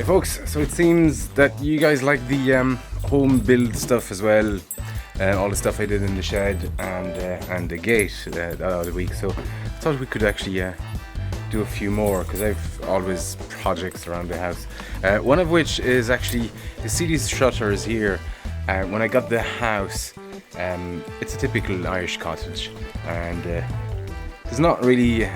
folks, so it seems that you guys like the home build stuff as well. All the stuff I did in the shed and the gate the other week. So I thought we could actually do a few more, because I've always projects around the house. One of which is actually, you see these shutters here. When I got the house, it's a typical Irish cottage, and there's not really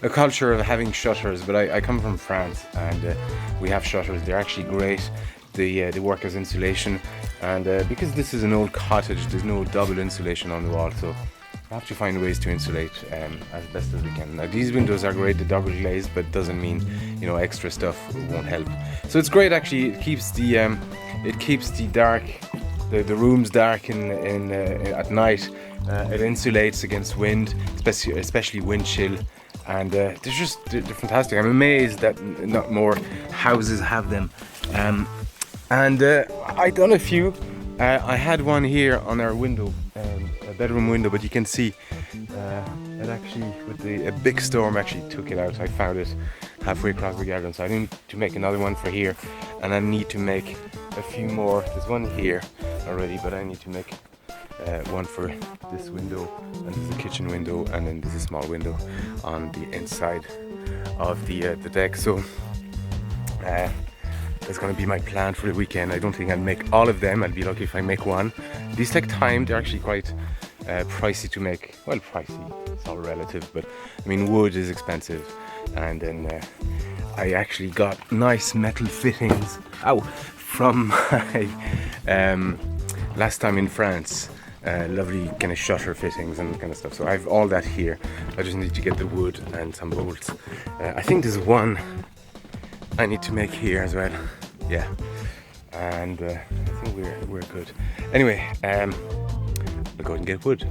a culture of having shutters, but I come from France, and we have shutters. They're actually great. They work as insulation, and because this is an old cottage, there's no double insulation on the wall, so we have to find ways to insulate as best as we can. Now these windows are great, the double glazed, but doesn't mean, you know, extra stuff won't help. So it's great actually. It keeps the dark, the rooms dark in at night. It insulates against wind, especially wind chill. And they're fantastic. I'm amazed that not more houses have them. And I done a few. I had one here on our window, a bedroom window, but you can see it actually, with a big storm, actually took it out. I found it halfway across the garden, so I need to make another one for here, and I need to make a few more. There's one here already, but I need to make one for this window, and there's a kitchen window, and then there's a small window on the inside of the deck. So that's going to be my plan for the weekend. I don't think I'll make all of them. I'll be lucky if I make one. These take time. They're actually quite pricey to make. Well, pricey, it's all relative, but I mean, wood is expensive. And then I actually got nice metal fittings from my last time in France. Lovely kind of shutter fittings and kind of stuff. So I have all that here. I just need to get the wood and some bolts. I think there's one I need to make here as well. Yeah, and I think we're good. Anyway, I'll go and get wood.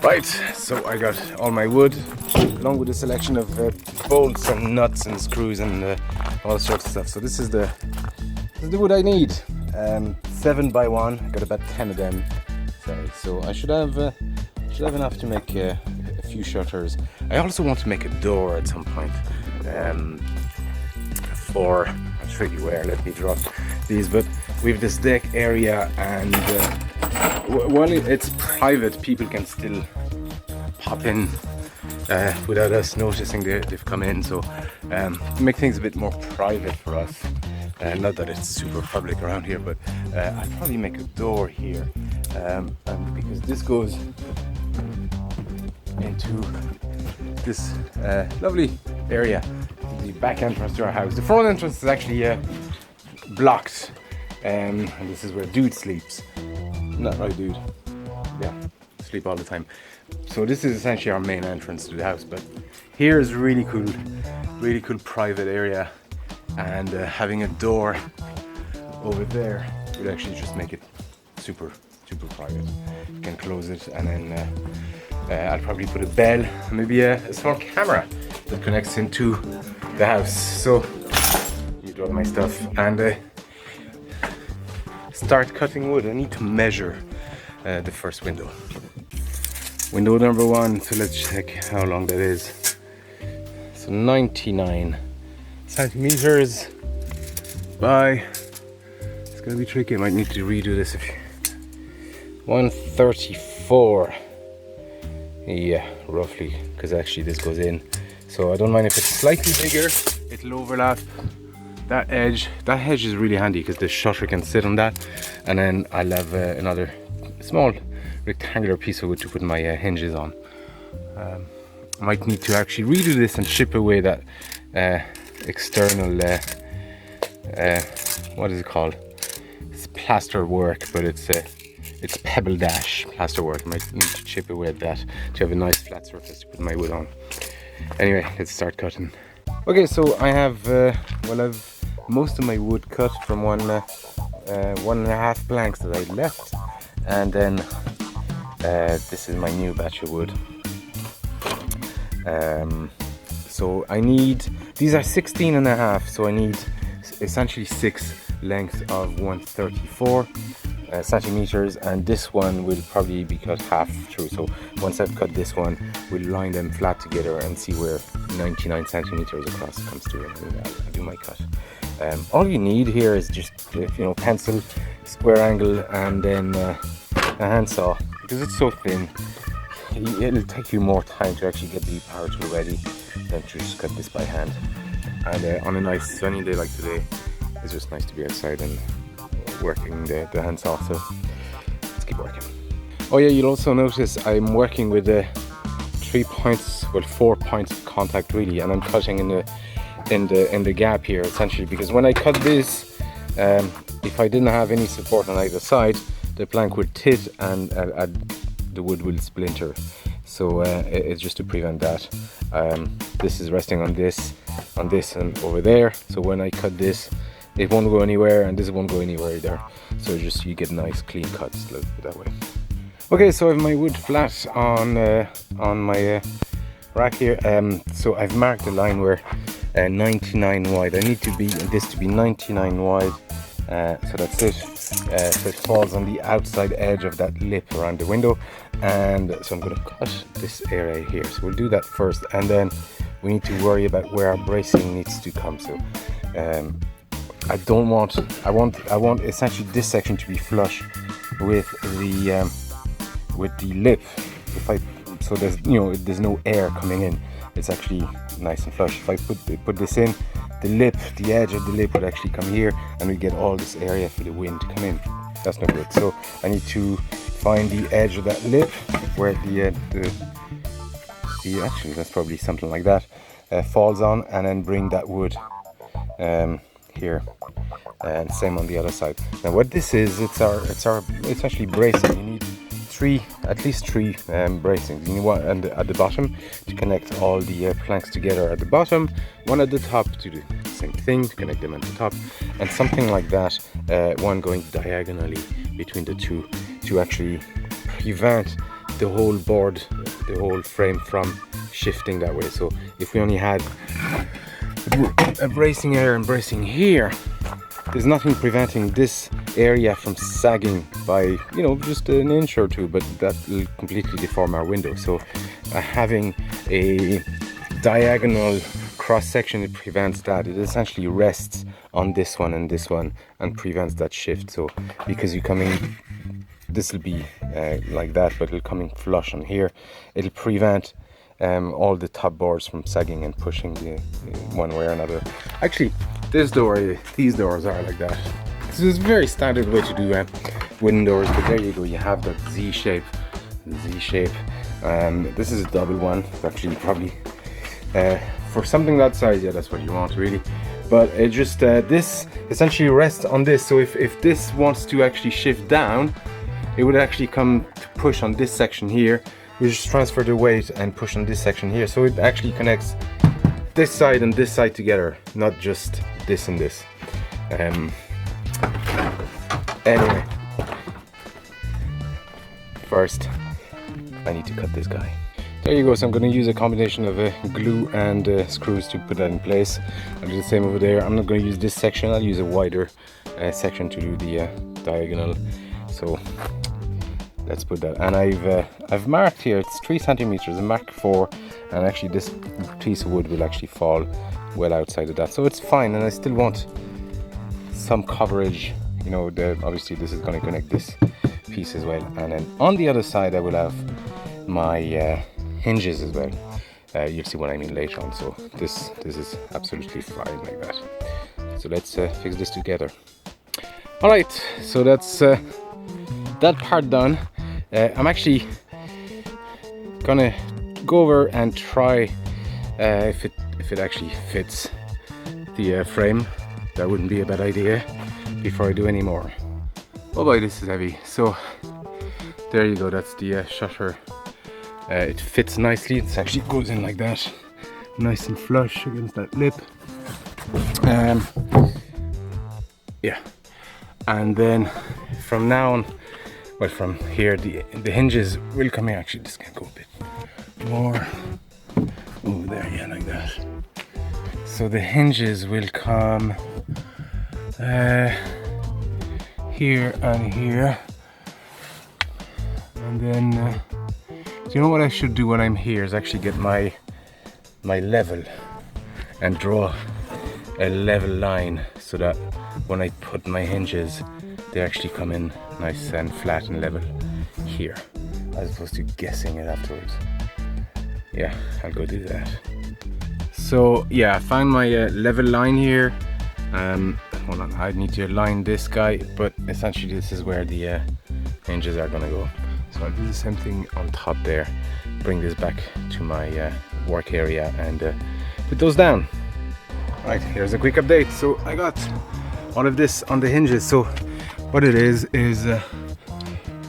Right, so I got all my wood, along with a selection of bolts and nuts and screws and all sorts of stuff. So this is the wood I need. 7 by 1. I got about 10 of them. So I should have enough to make a few shutters. I also want to make a door at some point. I'll show you where. Let me drop these. But we have this deck area, and while it's private, people can still pop in without us noticing they've come in. So make things a bit more private for us. Not that it's super public around here, but I'll probably make a door here, and because this goes into this lovely area, the back entrance to our house. The front entrance is actually blocked, and this is where Dude sleeps. Not right, Dude. Yeah, sleep all the time. So this is essentially our main entrance to the house, but here is really cool private area. And having a door over there would actually just make it super private. You can close it, and then I'll probably put a bell, maybe a small camera that connects into the house. So you drop my stuff and start cutting wood. I need to measure the first window. Window number 1, so let's check how long that is. So 99 centimeters by, it's gonna be tricky. I might need to redo this. 134, yeah, roughly, because actually this goes in, so I don't mind if it's slightly bigger. It'll overlap that edge. That edge is really handy because the shutter can sit on that, and then I'll have another small rectangular piece of wood to put my hinges on. I might need to actually redo this and chip away that external what is it called? It's plaster work, but it's pebble dash plaster work. I might need to chip away at that to have a nice flat surface to put my wood on. Anyway, let's start cutting. Okay, so I have I've most of my wood cut from 1.5 blanks that I left, and then this is my new batch of wood. So I need, these are 16.5, so I need essentially 6 length of 134 centimeters, and this one will probably be cut half through. So once I've cut this one, we'll line them flat together and see where 99 centimeters across comes to, and I'll do my cut. All you need here is just pencil, square angle, and then a handsaw, because it's so thin. It'll take you more time to actually get the power tool ready than to just cut this by hand. And on a nice sunny day like today, it's just nice to be outside and working the handsaw. So let's keep working. Oh yeah, you'll also notice I'm working with 3 points, well 4 points of contact really, and I'm cutting in the gap here essentially, because when I cut this, if I didn't have any support on either side, the plank would tit and the wood will splinter. So it's just to prevent that. This is resting on this and over there. So when I cut this, it won't go anywhere, and this won't go anywhere either. So just you get nice clean cuts that way. Okay, so I have my wood flat on my rack here. So I've marked a line where 99 wide. I need this to be 99 wide. So that's it. So it falls on the outside edge of that lip around the window, and so I'm going to cut this area here. So we'll do that first, and then we need to worry about where our bracing needs to come. So I want essentially this section to be flush with the lip. So there's no air coming in. It's actually nice and flush. If I put this in, the edge of the lip would actually come here, and we get all this area for the wind to come in. That's not good. So I need to find the edge of that lip where the actually that's probably something like that falls on, and then bring that wood here, and same on the other side. Now what this is, it's actually bracing. You need at least three bracings. You need one at the bottom to connect all the planks together at the bottom, one at the top to do the same thing, to connect them at the top, and something like that, one going diagonally between the two to actually prevent the whole board, the whole frame from shifting that way. So if we only had a bracing here and bracing here, there's nothing preventing this area from sagging by just an inch or two, but that will completely deform our window. So having a diagonal cross section, it prevents that. It essentially rests on this one and prevents that shift. So because you come in, this will be like that, but it'll come in flush on here. It'll prevent all the top boards from sagging and pushing one way or another. Actually, these doors are like that. This is a very standard way to do wooden doors, but there you go. You have that Z shape. This is a double one. It's actually probably for something that size, yeah, that's what you want really. But it just this essentially rests on this. So if this wants to actually shift down, it would actually come to push on this section here. We just transfer the weight and push on this section here. So it actually connects this side and this side together, not just this and this. Anyway, first I need to cut this guy. There you go. So I'm going to use a combination of glue and screws to put that in place. I'll do the same over there. I'm not going to use this section. I'll use a wider section to do the diagonal. So let's put that. And I've marked here, it's 3 centimeters. I marked 4, and actually this piece of wood will actually fall well outside of that, so it's fine. And I still want some coverage. Obviously this is going to connect this piece as well, and then on the other side I will have my hinges as well. You'll see what I mean later on. So this is absolutely fine like that. So let's fix this together. All right, so that's that part done. I'm actually gonna go over and try if it actually fits the frame. That wouldn't be a bad idea before I do any more. Oh boy, this is heavy. So there you go, that's the shutter. It fits nicely. It actually goes in like that, nice and flush against that lip. Yeah, and then from now on, well, from here the hinges will come here. Actually, this can go a bit more over there, yeah, like that. So the hinges will come here and here. And then, do you know what I should do when I'm here is actually get my level and draw a level line so that when I put my hinges, they actually come in nice and flat and level here, as opposed to guessing it afterwards. Yeah, I'll go do that. So yeah, I found my level line here. Hold on, I need to align this guy, but essentially this is where the hinges are gonna go. So I'll do the same thing on top there, bring this back to my work area and put those down. Right, here's a quick update. So I got all of this on the hinges. So what it is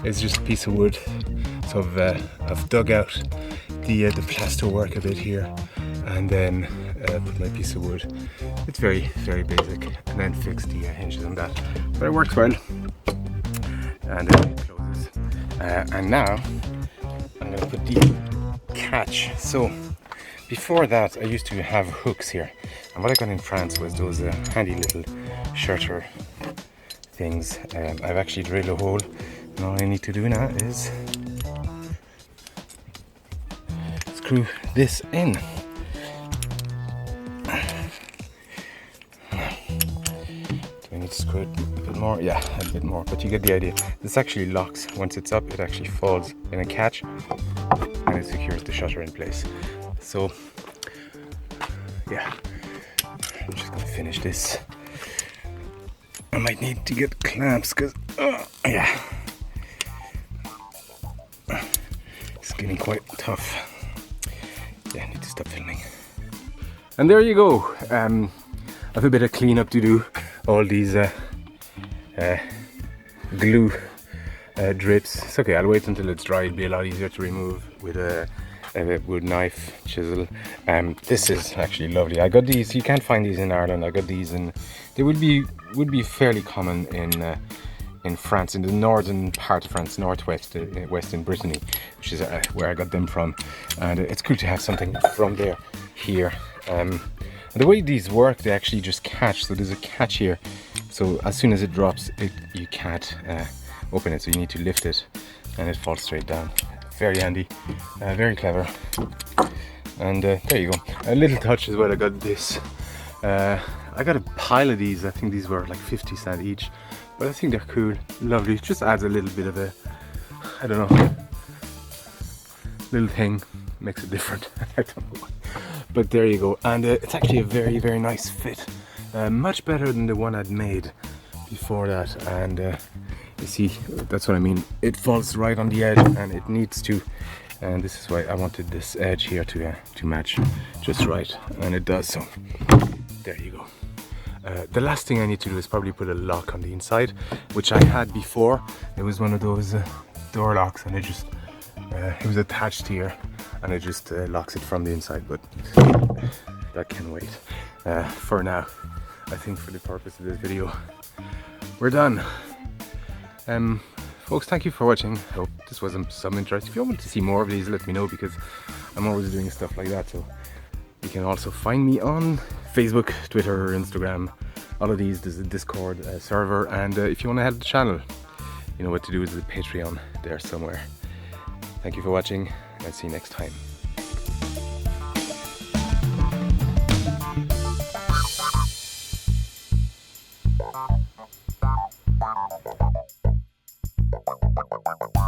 just a piece of wood. So I've dug out the plaster work a bit here, and then put my piece of wood. It's very, very basic, and then fix the hinges on that. But it works well, and then it closes. And now I'm gonna put the catch. So before that, I used to have hooks here, and what I got in France was those handy little shirter things. I've actually drilled a hole, and all I need to do now is screw this in. Do I need to screw it a bit more? Yeah, a bit more, but you get the idea. This actually locks. Once it's up, it actually falls in a catch, and it secures the shutter in place. So yeah, I'm just gonna finish this. I might need to get clamps because yeah, it's getting quite tough. Yeah, I need to stop filming. And there you go. I have a bit of cleanup to do. All these glue drips. It's okay, I'll wait until it's dry. It'll be a lot easier to remove with a wood knife, chisel. This is actually lovely. I got these. You can't find these in Ireland. I got these, and they would be fairly common in France, in the northern part of France, northwest, western Brittany, which is where I got them from. And it's cool to have something from there here. And the way these work, they actually just catch. So there's a catch here. So as soon as it drops, you can't open it. So you need to lift it, and it falls straight down. Very handy, very clever. And there you go. A little touch as well. I got this. I got a pile of these. I think these were like 50 cents each, but I think they're cool, lovely. It just adds a little bit of a, I don't know, little thing, makes it different. I don't know why. But there you go. And it's actually a very, very nice fit. Much better than the one I'd made before that. And you see, that's what I mean. It falls right on the edge, and it needs to. And this is why I wanted this edge here to match just right, and it does. So there you go. The last thing I need to do is probably put a lock on the inside, which I had before. It was one of those door locks, and it was attached here, and it just locks it from the inside. But that can wait. For now, I think for the purpose of this video, we're done. Folks, thank you for watching. I hope this was of some interest. If you want to see more of these, let me know, because I'm always doing stuff like that. So you can also find me on Facebook, Twitter, Instagram, all of these. There's a Discord server, and if you want to help the channel, you know what to do. Is the Patreon there somewhere. Thank you for watching, and I'll see you next time. Wow.